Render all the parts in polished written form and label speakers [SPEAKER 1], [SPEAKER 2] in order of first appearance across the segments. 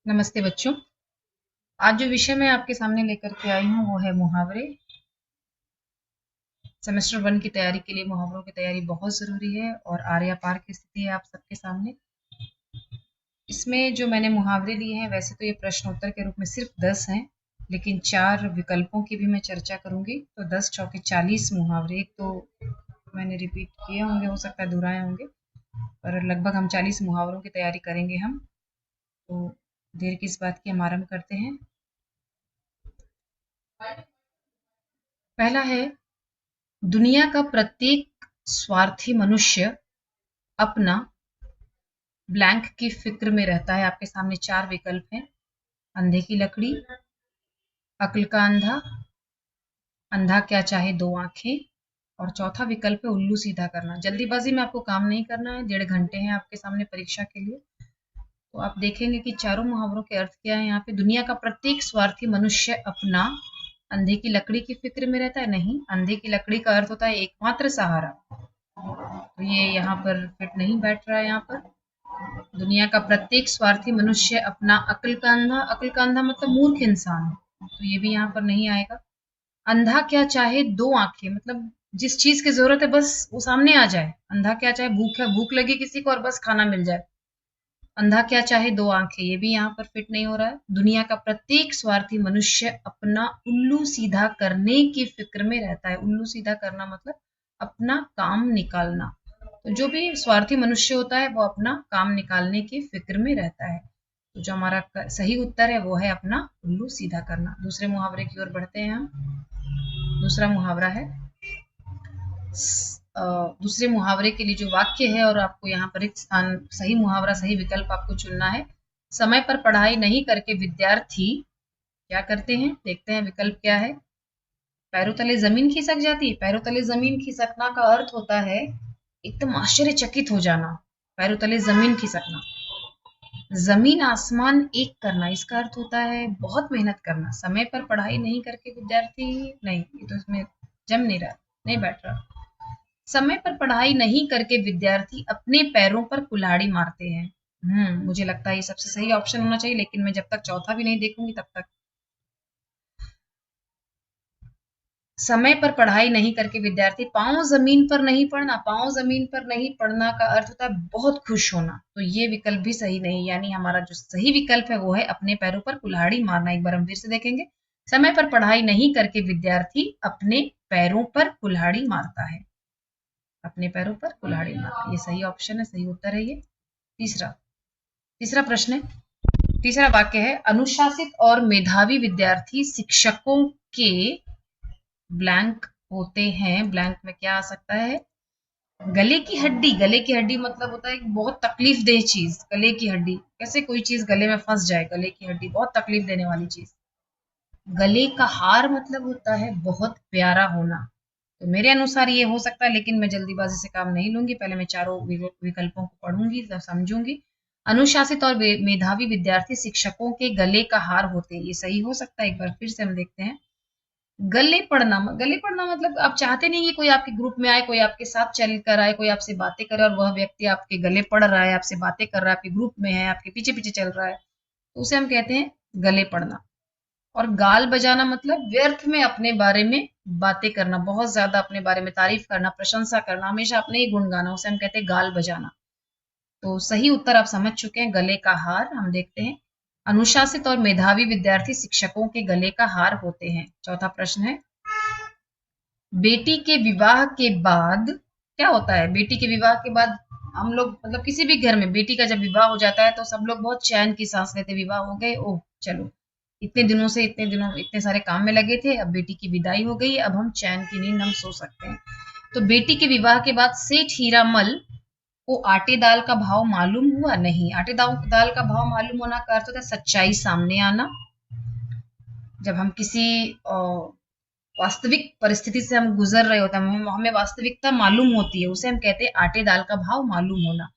[SPEAKER 1] नमस्ते बच्चों। आज जो विषय मैं आपके सामने लेकर के आई हूँ वो है मुहावरे। सेमेस्टर 1 की तैयारी के लिए मुहावरों की तैयारी बहुत ज़रूरी है और आर्या पार की स्थिति है आप सबके सामने। इसमें जो मैंने मुहावरे लिए हैं वैसे तो ये प्रश्न उत्तर के रूप में सिर्फ 10 हैं, लेकिन 4 विकल्पों की भी मैं चर्चा करूंगी। तो 10 चौके 40 मुहावरे। एक तो मैंने रिपीट किए होंगे, हो सकता है दोहराए होंगे, पर लगभग हम 40 मुहावरों की तैयारी करेंगे हम। तो देर किस बात की, हम आरंभ करते हैं। पहला है, दुनिया का प्रत्येक स्वार्थी मनुष्य अपना ब्लैंक की फिक्र में रहता है। आपके सामने 4 विकल्प हैं। अंधे की लकड़ी, अक्ल का अंधा, अंधा क्या चाहे दो आंखें, और चौथा विकल्प है उल्लू सीधा करना। जल्दीबाजी में आपको काम नहीं करना है, 1.5 घंटे हैं आपके सामने परीक्षा के लिए। तो आप देखेंगे कि चारों मुहावरों के अर्थ क्या है। यहाँ पे दुनिया का प्रत्येक स्वार्थी मनुष्य अपना अंधे की लकड़ी की फिक्र में रहता है। नहीं, अंधे की लकड़ी का अर्थ होता है एकमात्र सहारा, तो ये यहाँ पर फिट नहीं बैठ रहा है। यहाँ पर दुनिया का प्रत्येक स्वार्थी मनुष्य अपना अक्ल का अंधा, अक्ल का अंधा मतलब मूर्ख इंसान, तो ये भी यहाँ पर नहीं आएगा। अंधा क्या चाहे दो आंखें, मतलब जिस चीज की जरूरत है बस वो सामने आ जाए। अंधा क्या चाहे, भूख है, भूख लगी किसी को और बस खाना मिल जाए। अंधा क्या चाहे दो आंखें, ये भी यहाँ पर फिट नहीं हो रहा है। दुनिया का प्रत्येक स्वार्थी मनुष्य अपना उल्लू सीधा करने की फिक्र में रहता है। उल्लू सीधा करना मतलब अपना काम निकालना। तो जो भी स्वार्थी मनुष्य होता है वो अपना काम निकालने की फिक्र में रहता है। तो जो हमारा सही उत्तर है वो है अपना उल्लू सीधा करना। दूसरे मुहावरे की ओर बढ़ते हैं हम। दूसरा मुहावरा है, दूसरे मुहावरे के लिए जो वाक्य है और आपको यहाँ पर एक स्थान, सही मुहावरा, सही विकल्प आपको चुनना है। समय पर पढ़ाई नहीं करके विद्यार्थी क्या करते हैं, देखते हैं विकल्प क्या है। पैरों तले जमीन खिसक जाती है। पैरों तले जमीन खिसकना का अर्थ होता है एकदम आश्चर्यचकित हो जाना। पैरों तले जमीन खिसकना, जमीन आसमान एक करना, इसका अर्थ होता है बहुत मेहनत करना। समय पर पढ़ाई नहीं करके विद्यार्थी, नहीं, ये तो इसमें जम नहीं रहा, नहीं बैठ रहा। समय पर पढ़ाई नहीं करके विद्यार्थी अपने पैरों पर कुल्हाड़ी मारते हैं। मुझे लगता है ये सबसे सही ऑप्शन होना चाहिए, लेकिन मैं जब तक चौथा भी नहीं देखूंगी तब तक। समय पर पढ़ाई नहीं करके विद्यार्थी, पांव जमीन पर नहीं पड़ना, पांव जमीन पर नहीं पड़ना का अर्थ होता है बहुत खुश होना। तो ये विकल्प भी सही नहीं, यानी हमारा जो सही विकल्प है वो है अपने पैरों पर कुल्हाड़ी मारना। एक बार हम फिर से देखेंगे। समय पर पढ़ाई नहीं करके विद्यार्थी अपने पैरों पर कुल्हाड़ी मारता है। अपने पैरों पर कुल्हाड़ी मारना, ये सही ऑप्शन है, सही उत्तर है ये। तीसरा तीसरा प्रश्न है, तीसरा वाक्य है, अनुशासित और मेधावी विद्यार्थी शिक्षकों के ब्लैंक होते हैं। ब्लैंक में क्या आ सकता है, गले की हड्डी। गले की हड्डी मतलब होता है बहुत तकलीफ देह चीज। गले की हड्डी, कैसे कोई चीज गले में फंस जाए, गले की हड्डी बहुत तकलीफ देने वाली चीज। गले का हार मतलब होता है बहुत प्यारा होना। तो मेरे अनुसार ये हो सकता है, लेकिन मैं जल्दीबाजी से काम नहीं लूंगी, पहले मैं चारों विकल्पों को पढ़ूंगी तब समझूंगी। अनुशासित और मेधावी विद्यार्थी शिक्षकों के गले का हार होते हैं, ये सही हो सकता है। एक बार फिर से हम देखते हैं। गले पड़ना, गले पड़ना मतलब आप चाहते नहीं कि कोई आपके ग्रुप में आए, कोई आपके साथ चल कर आए, कोई आपसे बातें करे और वह व्यक्ति आपके गले पड़ रहा है, आपसे बातें कर रहा है, आपके ग्रुप में है, आपके पीछे पीछे चल रहा है, तो उसे हम कहते हैं गले पड़ना। और गाल बजाना मतलब व्यर्थ में अपने बारे में बातें करना, बहुत ज्यादा अपने बारे में तारीफ करना, प्रशंसा करना, हमेशा अपने ही गुण गाना, उसे हम कहते हैं गाल बजाना। तो सही उत्तर आप समझ चुके हैं, गले का हार। हम देखते हैं, अनुशासित और मेधावी विद्यार्थी शिक्षकों के गले का हार होते हैं। चौथा प्रश्न है, बेटी के विवाह के बाद क्या होता है। बेटी के विवाह के बाद हम लोग, मतलब किसी भी घर में बेटी का जब विवाह हो जाता है तो सब लोग बहुत चैन की सांस लेते, विवाह हो गए, ओह चलो, इतने दिनों इतने सारे काम में लगे थे, अब बेटी की विदाई हो गई, अब हम चैन की नींद हम सो सकते हैं। तो बेटी के विवाह के बाद सेठ हीरामल को आटे दाल का भाव मालूम हुआ। नहीं, आटे दाल का भाव मालूम होना का अर्थ होता है सच्चाई सामने आना। जब हम किसी वास्तविक परिस्थिति से हम गुजर रहे होते हैं, हमें वास्तविकता मालूम होती है, उसे हम कहते हैं आटे दाल का भाव मालूम होना।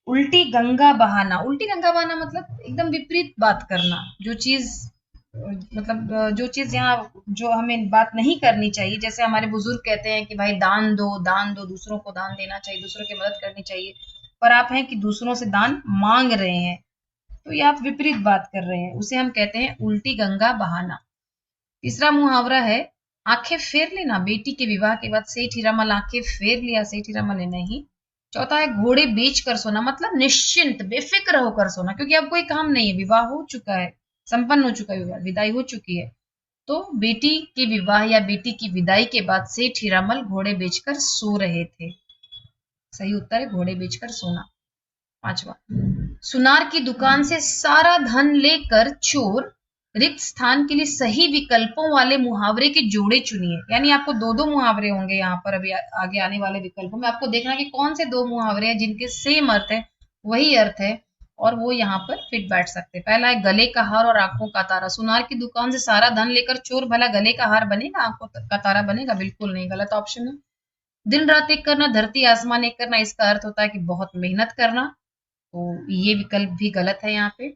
[SPEAKER 1] उल्टी गंगा बहाना, उल्टी गंगा बहाना मतलब एकदम विपरीत बात करना, जो चीज मतलब जो चीज यहाँ जो हमें बात नहीं करनी चाहिए। जैसे हमारे बुजुर्ग कहते हैं कि भाई दान दो, दान दो, दूसरों को दान देना चाहिए, दूसरों की मदद करनी चाहिए, पर आप हैं कि दूसरों से दान मांग रहे हैं, तो ये आप विपरीत बात कर रहे हैं, उसे हम कहते हैं उल्टी गंगा बहाना। तीसरा मुहावरा है आंखें फेर लेना, बेटी के विवाह के बाद सेठ हीरामल आंखें फेर लिया, सेठ हीरामल ने नहीं। चौथा है घोड़े बेच कर सोना, मतलब निश्चिंत बेफिक्र होकर सोना, क्योंकि अब कोई काम नहीं है, विवाह हो चुका है, संपन्न हो चुका है, विवाह विदाई हो चुकी है। तो बेटी के विवाह या बेटी की विदाई के बाद सेठ हीरामल घोड़े बेचकर सो रहे थे। सही उत्तर है घोड़े बेचकर सोना। पांचवा, सुनार की दुकान से सारा धन लेकर चोर, रिक्त स्थान के लिए सही विकल्पों वाले मुहावरे के जोड़े चुनिए। यानी आपको दो दो मुहावरे होंगे यहाँ पर, अभी आगे आने वाले विकल्पों में आपको देखना कि कौन से दो मुहावरे हैं जिनके सेम अर्थ है, वही अर्थ है और वो यहाँ पर फिट बैठ सकते हैं। पहला है गले का हार और आंखों का तारा। सुनार की दुकान से सारा धन लेकर चोर, भला गले का हार बनेगा, आंखों का तारा बनेगा? बिल्कुल नहीं, गलत ऑप्शन है। दिन रात एक करना, धरती आसमान एक करना, इसका अर्थ होता है कि बहुत मेहनत करना, तो ये विकल्प भी गलत है यहाँ पे।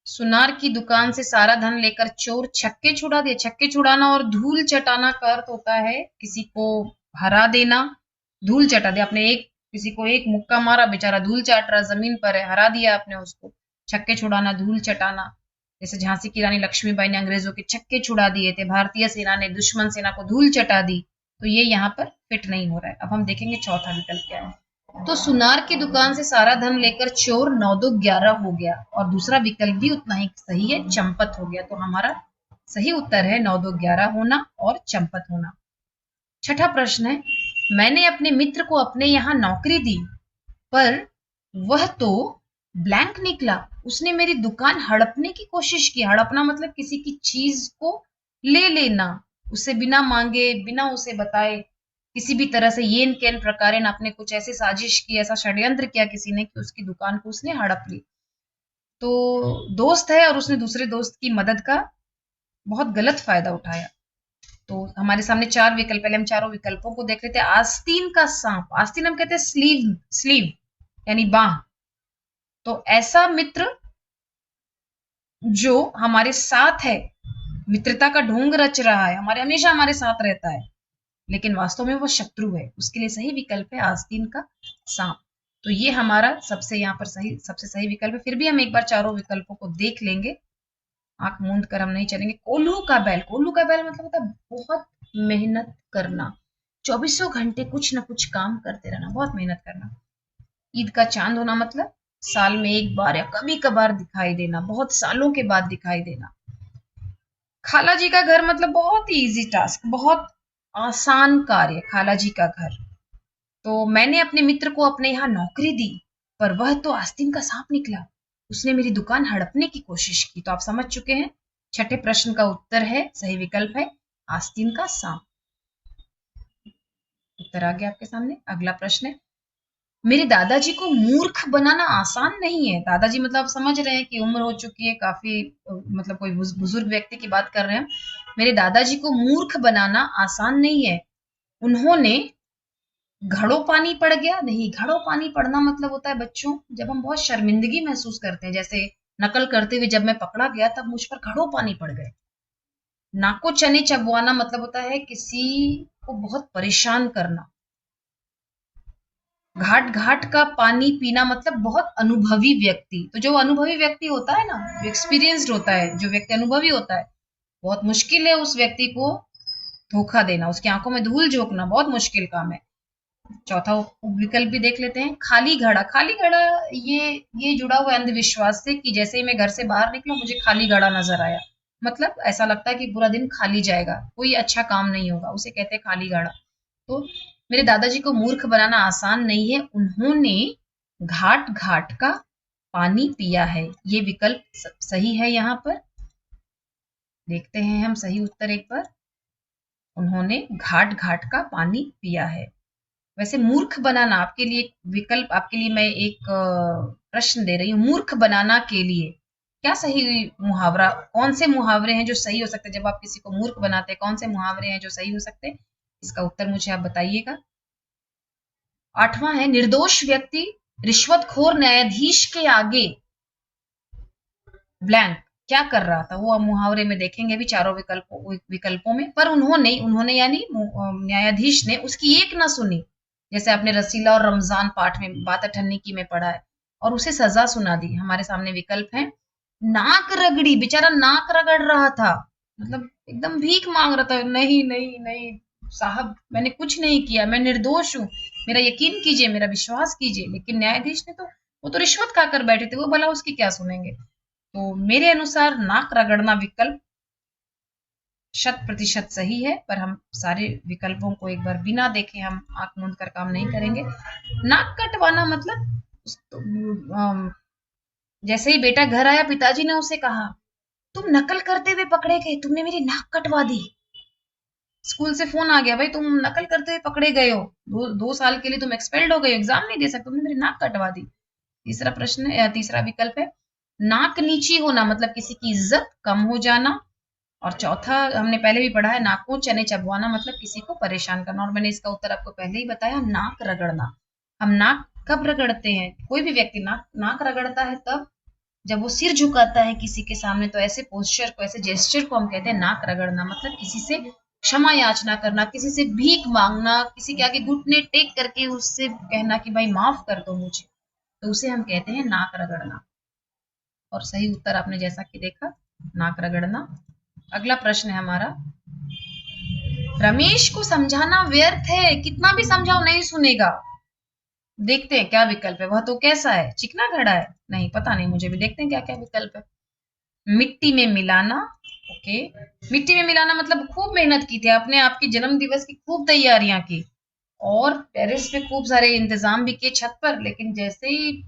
[SPEAKER 1] सुनार की दुकान से सारा धन लेकर चोर छक्के छुड़ा दिए, छक्के छुड़ाना और धूल चटाना का अर्थ होता है किसी को हरा देना, धूल चटा दिया आपने, एक किसी को एक मुक्का मारा, बेचारा धूल चाट रहा, जमीन पर है, हरा दिया आपने उसको। छक्के छुड़ाना, धूल चटाना। जैसे झांसी की रानी लक्ष्मीबाई ने अंग्रेजों के छक्के छुड़ा दिए थे, भारतीय सेना ने दुश्मन सेना को धूल चटा दी, तो ये यहाँ पर फिट नहीं हो रहा है। अब हम देखेंगे चौथा विकल्प क्या है। तो सुनार की दुकान से सारा धन लेकर चोर 9 2 11 हो गया, और दूसरा विकल्प भी उतना ही सही है, चंपत हो गया। तो हमारा सही उत्तर है 9 2 11 होना और चंपत होना। छठा प्रश्न है, मैंने अपने मित्र को अपने यहाँ नौकरी दी, पर वह तो ब्लैंक निकला, उसने मेरी दुकान हड़पने की कोशिश की। हड़पना मतलब किसी की चीज को ले लेना, उसे बिना मांगे, बिना उसे बताए, किसी भी तरह से येन केन प्रकारेण आपने कुछ ऐसी साजिश की, ऐसा षड्यंत्र किया किसी ने कि उसकी दुकान को उसने हड़प ली। तो दोस्त है और उसने दूसरे दोस्त की मदद का बहुत गलत फायदा उठाया। तो हमारे सामने चार विकल्प, पहले हम चारों विकल्पों को देख लेते हैं। आस्तीन का सांप, आस्तीन हम कहते हैं स्लीव, स्लीव यानी बाह। तो ऐसा मित्र जो हमारे साथ है, मित्रता का ढोंग रच रहा है, हमारे हमेशा हमारे साथ रहता है, लेकिन वास्तव में वो शत्रु है, उसके लिए सही विकल्प है आस्तीन का सांप। तो ये हमारा सबसे यहाँ पर सबसे सही विकल्प है। फिर भी हम एक बार चारों विकल्पों को देख लेंगे, आंख मूंद कर हम नहीं चलेंगे। कोल्हू का बैल, कोल्हू का बैल मतलब होता है बहुत मेहनत करना, 24 घंटे कुछ ना कुछ काम करते रहना, बहुत मेहनत करना। ईद का चांद होना मतलब साल में एक बार या कभी कभार दिखाई देना, बहुत सालों के बाद दिखाई देना। खाला जी का घर मतलब बहुत ही इजी टास्क, बहुत आसान कार्य, खाला जी का घर। तो मैंने अपने मित्र को अपने यहाँ नौकरी दी, पर वह तो आस्तीन का सांप निकला, उसने मेरी दुकान हड़पने की कोशिश की। तो आप समझ चुके हैं, छठे प्रश्न का उत्तर है, सही विकल्प है आस्तीन का सांप। उत्तर आ गया आपके सामने। अगला प्रश्न है, मेरे दादाजी को मूर्ख बनाना आसान नहीं है। दादाजी मतलब आप समझ रहे हैं कि उम्र हो चुकी है काफी, मतलब कोई बुजुर्ग व्यक्ति की बात कर रहे हैं। मेरे दादाजी को मूर्ख बनाना आसान नहीं है, उन्होंने घड़ों पानी पड़ गया। नहीं, घड़ों पानी पड़ना मतलब होता है बच्चों, जब हम बहुत शर्मिंदगी महसूस करते हैं, जैसे नकल करते हुए जब मैं पकड़ा गया तब मुझ पर घड़ों पानी पड़ गए। नाको चने चबवाना मतलब होता है किसी को बहुत परेशान करना। घाट घाट का पानी पीना मतलब बहुत अनुभवी व्यक्ति। तो जो अनुभवी व्यक्ति होता है ना, जो एक्सपीरियंस्ड होता है, जो व्यक्ति अनुभवी होता है, बहुत मुश्किल है उस व्यक्ति को धोखा देना, उसकी आंखों में धूल झोंकना बहुत मुश्किल काम है। चौथा विकल्प भी देख लेते हैं, खाली घड़ा। खाली घड़ा ये जुड़ा हुआ अंधविश्वास से कि जैसे ही मैं घर से बाहर निकला मुझे खाली घड़ा नजर आया, मतलब ऐसा लगता है कि पूरा दिन खाली जाएगा, कोई अच्छा काम नहीं होगा, उसे कहते हैं खाली घड़ा। तो मेरे दादाजी को मूर्ख बनाना आसान नहीं है, उन्होंने घाट घाट का पानी पिया है। ये विकल्प सही है। यहाँ पर देखते हैं हम सही उत्तर एक बार, उन्होंने घाट घाट का पानी पिया है। वैसे मूर्ख बनाना आपके लिए विकल्प, आपके लिए मैं एक प्रश्न दे रही हूँ, मूर्ख बनाना के लिए क्या सही मुहावरा, कौन से मुहावरे हैं जो सही हो सकते हैं जब आप किसी को मूर्ख बनाते हैं, कौन से मुहावरे हैं जो सही हो सकते हैं, इसका उत्तर मुझे आप बताइएगा। आठवां है, निर्दोष व्यक्ति रिश्वतखोर न्यायाधीश के आगे ब्लैंक क्या कर रहा था, वो हम मुहावरे में देखेंगे भी चारों विकल्पों में। पर उन्होंने यानी न्यायाधीश ने उसकी एक ना सुनी, जैसे आपने रसीला और रमजान पाठ में बात अठन्नी की में पढ़ा है। और उसे सजा सुना दी। हमारे सामने विकल्प है नाक रगड़ी, बेचारा नाक रगड़ रहा था, मतलब एकदम भीख मांग रहा था, नहीं नहीं नहीं साहब मैंने कुछ नहीं किया, मैं निर्दोष हूँ, मेरा यकीन कीजिए, मेरा विश्वास कीजिए। लेकिन न्यायाधीश ने तो, वो तो रिश्वत खाकर बैठे थे, वो भला उसकी क्या सुनेंगे। तो मेरे अनुसार नाक रगड़ना विकल्प 100% सही है, पर हम सारे विकल्पों को एक बार बिना देखे हम आंख मूंद कर काम नहीं करेंगे। नाक कटवाना मतलब जैसे ही बेटा घर आया, पिताजी ने उसे कहा तुम नकल करते हुए पकड़े गए, तुमने मेरी नाक कटवा दी। स्कूल से फोन आ गया, भाई तुम नकल करते हुए पकड़े गए हो, 2 साल के लिए तुम एक्सपेल्ड हो गए, एग्जाम नहीं दे सकते, तुमने मेरी नाक कटवा दी। तीसरा प्रश्न या तीसरा विकल्प है नाक नीची होना, मतलब किसी की इज्जत कम हो जाना। और चौथा हमने पहले भी पढ़ा है नाकों चने चबवाना, मतलब किसी को परेशान करना। और मैंने इसका उत्तर आपको पहले ही बताया, नाक रगड़ना। हम नाक कब रगड़ते हैं, कोई भी व्यक्ति नाक रगड़ता है तब जब वो सिर झुकाता है किसी के सामने, तो ऐसे पोस्चर को, ऐसे जेस्चर को हम कहते हैं नाक रगड़ना। मतलब किसी से क्षमा याचना करना, किसी से भीख मांगना, किसी के आगे घुटने टेक करके उससे कहना कि भाई माफ कर दो मुझे, तो उसे हम कहते हैं नाक रगड़ना। और सही उत्तर आपने जैसा कि देखा, नाक रगड़ना। अगला प्रश्न है हमारा, रमेश को समझाना व्यर्थ है, कितना भी समझाओ नहीं सुनेगा। देखते हैं क्या विकल्प है। वह तो कैसा है, चिकना घड़ा है, नहीं पता नहीं, मुझे भी देखते हैं क्या क्या विकल्प है। मिट्टी में मिलाना, ओके, मिट्टी में मिलाना मतलब खूब मेहनत की थी आपने, आपकी जन्म दिवस की खूब तैयारियां की और टेरेस पे खूब सारे इंतजाम भी किए छत पर, लेकिन जैसे ही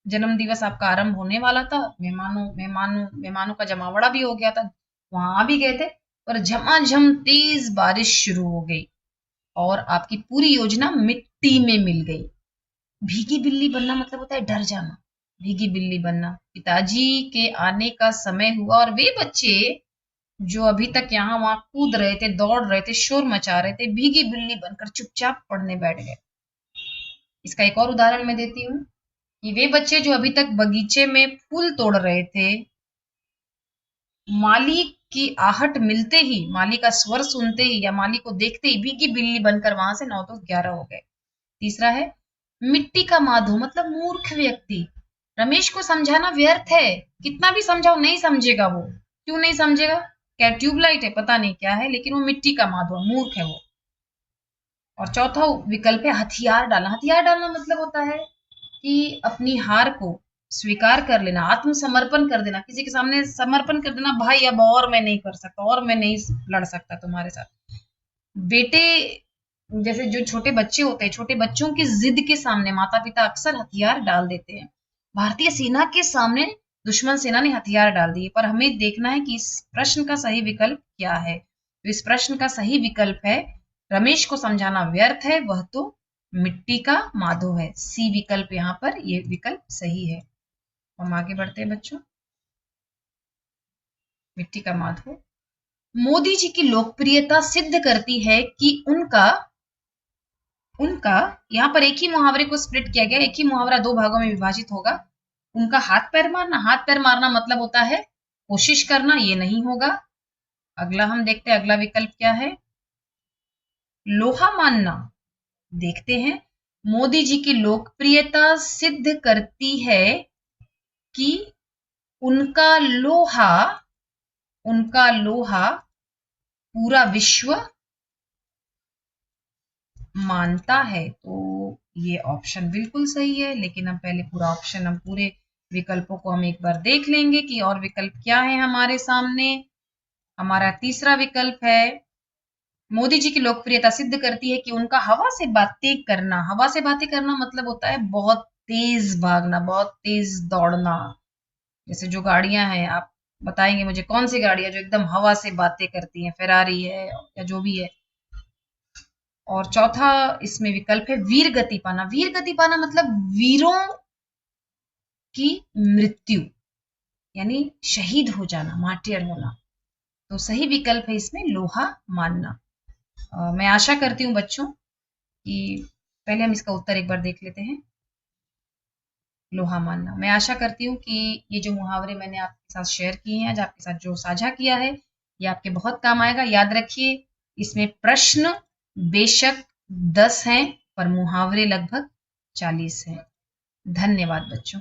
[SPEAKER 1] जन्म दिवस आपका आरंभ होने वाला था, मेहमानों का जमावड़ा भी हो गया था, वहां भी गए थे, पर झमाझम तेज बारिश शुरू हो गई और आपकी पूरी योजना मिट्टी में मिल गई। भीगी बिल्ली बनना मतलब होता है डर जाना, भीगी बिल्ली बनना। पिताजी के आने का समय हुआ और वे बच्चे जो अभी तक यहाँ वहां कूद रहे थे, दौड़ रहे थे, शोर मचा रहे थे, भीगी बिल्ली बनकर चुपचाप पढ़ने बैठ गए। इसका एक और उदाहरण मैं देती हूँ कि वे बच्चे जो अभी तक बगीचे में फूल तोड़ रहे थे, माली की आहट मिलते ही, माली का स्वर सुनते ही या माली को देखते ही भीगी बिल्ली बनकर वहां से 9 तो 11 हो गए। तीसरा है मिट्टी का माधो, मतलब मूर्ख व्यक्ति। रमेश को समझाना व्यर्थ है, कितना भी समझाओ नहीं समझेगा वो। क्यों नहीं समझेगा, क्या ट्यूबलाइट है, पता नहीं क्या है, लेकिन वो मिट्टी का माधो, मूर्ख है वो। और चौथा विकल्प है हथियार डालना। हथियार डालना मतलब होता है कि अपनी हार को स्वीकार कर लेना, आत्मसमर्पण कर देना, किसी के सामने समर्पण कर देना, भाई अब और मैं नहीं कर सकता, और मैं नहीं लड़ सकता तुम्हारे साथ। बेटे जैसे जो छोटे बच्चे होते हैं, छोटे बच्चों की जिद के सामने माता पिता अक्सर हथियार डाल देते हैं। भारतीय सेना के सामने दुश्मन सेना ने हथियार डाल दिए, पर हमें देखना है कि इस प्रश्न का सही विकल्प क्या है। तो इस प्रश्न का सही विकल्प है रमेश को समझाना व्यर्थ है, वह तो मिट्टी का माधो है। सी विकल्प यहाँ पर ये विकल्प सही है। हम आगे बढ़ते हैं बच्चों। मिट्टी का माधो मोदी जी की लोकप्रियता सिद्ध करती है कि उनका उनका यहाँ पर एक ही मुहावरे को स्प्लिट किया गया, एक ही मुहावरा 2 भागों में विभाजित होगा। उनका हाथ पैर मारना, हाथ पैर मारना मतलब होता है कोशिश करना, ये नहीं होगा। अगला हम देखते हैं, अगला विकल्प क्या है, लोहा मानना। देखते हैं, मोदी जी की लोकप्रियता सिद्ध करती है कि उनका लोहा उनका लोहा पूरा विश्व मानता है। तो ये ऑप्शन बिल्कुल सही है, लेकिन हम पहले पूरा ऑप्शन, हम पूरे विकल्पों को हम एक बार देख लेंगे कि और विकल्प क्या है हमारे सामने। हमारा तीसरा विकल्प है मोदी जी की लोकप्रियता सिद्ध करती है कि उनका हवा से बातें करना। हवा से बातें करना मतलब होता है बहुत तेज भागना, बहुत तेज दौड़ना। जैसे जो गाड़ियां हैं, आप बताएंगे मुझे कौन सी गाड़ियां जो एकदम हवा से बातें करती हैं, फेरारी है या जो भी है। और चौथा इसमें विकल्प है वीर गति पाना। वीर गति पाना मतलब वीरों की मृत्यु, यानी शहीद हो जाना, मार्टियर होना। तो सही विकल्प है इसमें लोहा मानना। मैं आशा करती हूँ बच्चों कि पहले हम इसका उत्तर एक बार देख लेते हैं। लोहा मानना, मैं आशा करती हूँ कि ये जो मुहावरे मैंने आपके साथ शेयर किए हैं, आज आपके साथ जो साझा किया है, ये आपके बहुत काम आएगा। याद रखिए, इसमें प्रश्न बेशक 10 हैं, पर मुहावरे लगभग 40 हैं। धन्यवाद बच्चों।